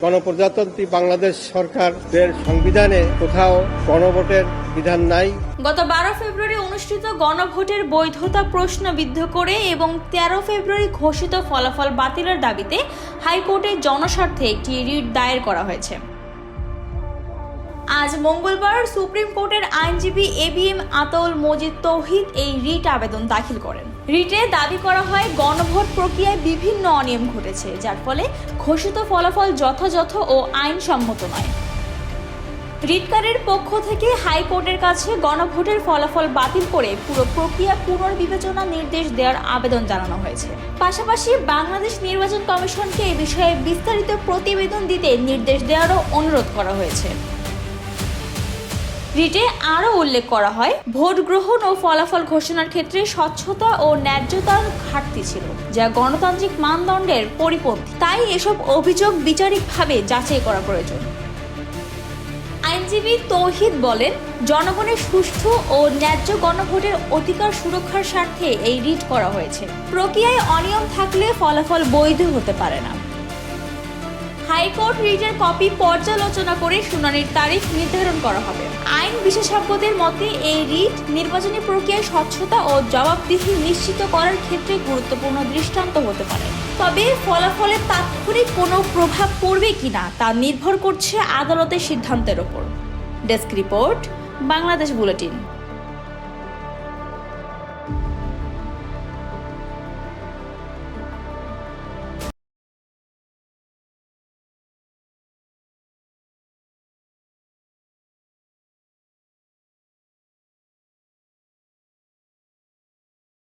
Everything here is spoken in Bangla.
গণপ্রজাতন্ত্রী বাংলাদেশ সরকারের সংবিধানে কোথাও গণভোটের বিধান নাই। গত 12 ফেব্রুয়ারি অনুষ্ঠিত গণভোটের বৈধতা প্রশ্নবিদ্ধ করে এবং 13 ফেব্রুয়ারি ঘোষিত ফলাফল বাতিলের দাবিতে হাইকোর্টে জনস্বার্থে একটি রিট দায়ের করা হয়েছে। আজ মঙ্গলবার সুপ্রিম কোর্টের আইনজীবী এবিএম আতাউল মজিদ তৌহিদ এই রিট আবেদন দাখিল করেন। রিটে দাবি করা হয় গণভোট প্রক্রিয়ায় বিভিন্ন অনিয়ম ঘটেছে, যার ফলে ঘোষিত ফলাফল যথাযথ ও আইনসম্মত নয়। রিটকারীর পক্ষ থেকে হাইকোর্টের কাছে গণভোটের ফলাফল বাতিল করে পুরো প্রক্রিয়া পুনর্বিবেচনা নির্দেশ দেওয়ার আবেদন জানানো হয়েছে। পাশাপাশি বাংলাদেশ নির্বাচন কমিশনকে এ বিষয়ে বিস্তারিত প্রতিবেদন দিতে নির্দেশ দেওয়ারও অনুরোধ করা হয়েছে। রিটে আরও উল্লেখ করা হয়, ভোট গ্রহণ ও ফলাফল ঘোষণার ক্ষেত্রে স্বচ্ছতা ও ন্যায্যতার ঘাটতি ছিল, যা গণতান্ত্রিক মানদণ্ডের পরিপন্থী। তাই এসব অভিযোগ বিচারিকভাবে যাচাই করা প্রয়োজন। আইনজীবী তৌহিদ বলেন, জনগণের সুষ্ঠু ও ন্যায্য গণভোটের অধিকার সুরক্ষার স্বার্থে এই রিট করা হয়েছে। প্রক্রিয়ায় অনিয়ম থাকলে ফলাফল বৈধ হতে পারে না। হাইকোর্ট রিটের কপি পর্যালোচনা করে শুনানির তারিখ নির্ধারণ করা হবে। আইন বিশেষজ্ঞদের মতে এই রিট নির্বাচনী প্রক্রিয়ায় স্বচ্ছতা ও জবাবদিহি নিশ্চিত করার ক্ষেত্রে গুরুত্বপূর্ণ দৃষ্টান্ত হতে পারে। তবে ফলাফলে তাৎক্ষণিক কোনো প্রভাব পড়বে কিনা তা নির্ভর করছে আদালতের সিদ্ধান্তের ওপর। Desk report, Bangladesh bulletin.